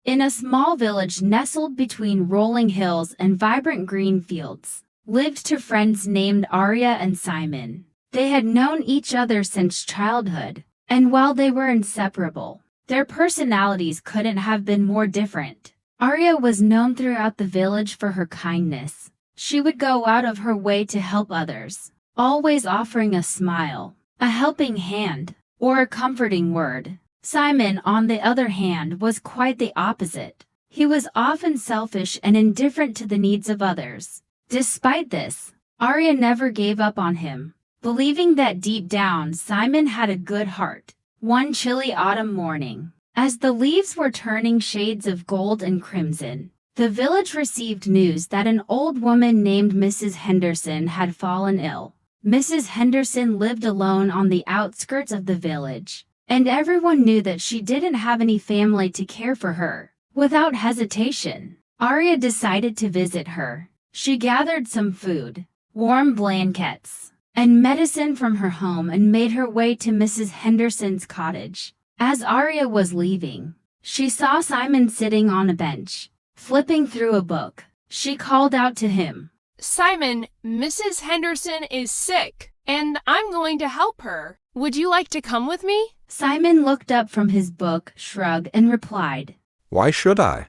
In a small village nestled between rolling hills and vibrant green fields, lived two friends named Arya and Simon. They had known each other since childhood, and while they were inseparable, their personalities couldn't have been more different. Arya was known throughout the village for her kindness. She would go out of her way to help others, always offering a smile, a helping hand, or a comforting word. Simon, on the other hand, was quite the opposite. He was often selfish and indifferent to the needs of others. Despite this, Arya never gave up on him, believing that deep down Simon had a good heart. One chilly autumn morning, as the leaves were turning shades of gold and crimson, the village received news that an old woman named Mrs. Henderson had fallen ill. Mrs. Henderson lived alone on the outskirts of the village, and everyone knew that she didn't have any family to care for her. Without hesitation, Arya decided to visit her. She gathered some food, warm blankets, and medicine from her home and made her way to Mrs. Henderson's cottage. As Arya was leaving, she saw Simon sitting on a bench, flipping through a book. She called out to him, "Simon, Mrs. Henderson is sick, and I'm going to help her. Would you like to come with me?" Simon looked up from his book, shrugged, and replied, "Why should I?"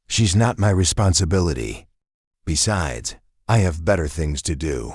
"She's not my responsibility. Besides, I have better things to do."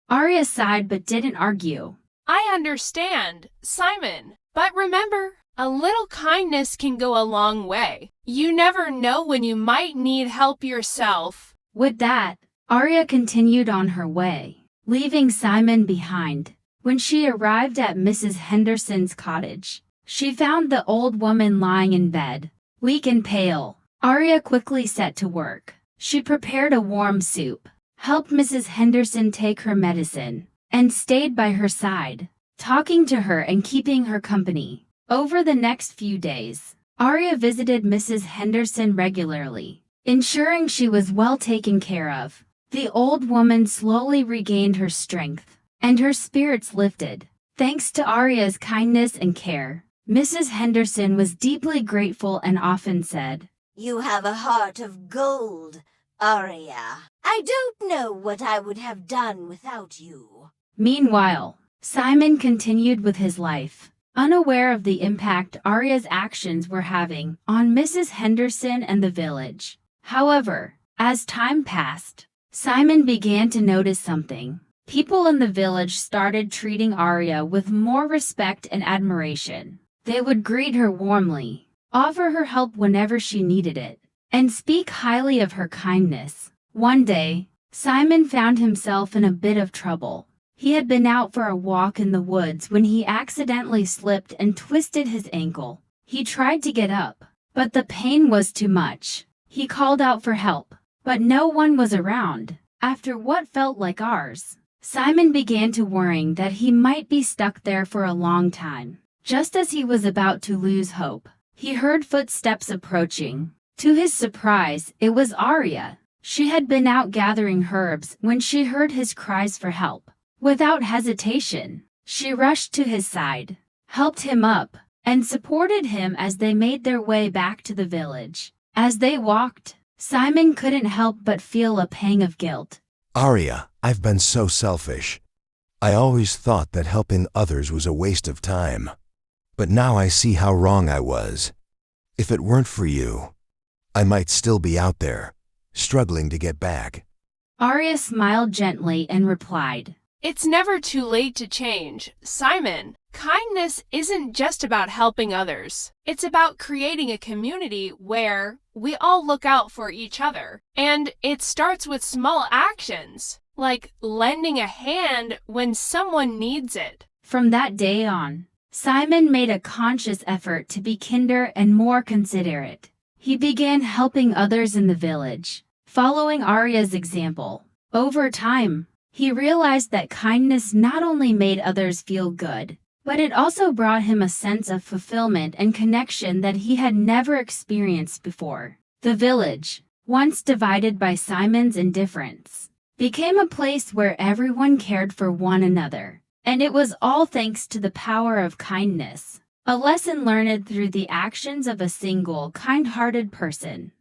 Arya sighed but didn't argue. "I understand, Simon, but remember, a little kindness can go a long way. You never know when you might need help yourself." With that, Arya continued on her way, leaving Simon behind. When she arrived at Mrs. Henderson's cottage, she found the old woman lying in bed, weak and pale. Arya quickly set to work. She prepared a warm soup, helped Mrs. Henderson take her medicine, and stayed by her side, talking to her and keeping her company. Over the next few days, Arya visited Mrs. Henderson regularly, ensuring she was well taken care of. The old woman slowly regained her strength, and her spirits lifted. Thanks to Arya's kindness and care, Mrs. Henderson was deeply grateful and often said, "You have a heart of gold, Arya. I don't know what I would have done without you." Meanwhile, Simon continued with his life, unaware of the impact Arya's actions were having on Mrs. Henderson and the village. However, as time passed, Simon began to notice something. People in the village started treating Arya with more respect and admiration. They would greet her warmly, offer her help whenever she needed it, and speak highly of her kindness. One day, Simon found himself in a bit of trouble. He had been out for a walk in the woods when he accidentally slipped and twisted his ankle. He tried to get up, but the pain was too much. He called out for help, but no one was around. After what felt like hours, Simon began to worry that he might be stuck there for a long time. Just as he was about to lose hope, he heard footsteps approaching. To his surprise, it was Arya. She had been out gathering herbs when she heard his cries for help. Without hesitation, she rushed to his side, helped him up, and supported him as they made their way back to the village. As they walked, Simon couldn't help but feel a pang of guilt. "Arya, I've been so selfish. I always thought that helping others was a waste of time. But now I see how wrong I was. If it weren't for you, I might still be out there, struggling to get back." Arya smiled gently and replied, "It's never too late to change, Simon. Kindness isn't just about helping others. It's about creating a community where we all look out for each other. And it starts with small actions, like lending a hand when someone needs it." From that day on, Simon made a conscious effort to be kinder and more considerate. He began helping others in the village, following Arya's example. Over time, he realized that kindness not only made others feel good, but it also brought him a sense of fulfillment and connection that he had never experienced before. The village, once divided by Simon's indifference, became a place where everyone cared for one another. And it was all thanks to the power of kindness. A lesson learned through the actions of a single, kind-hearted person.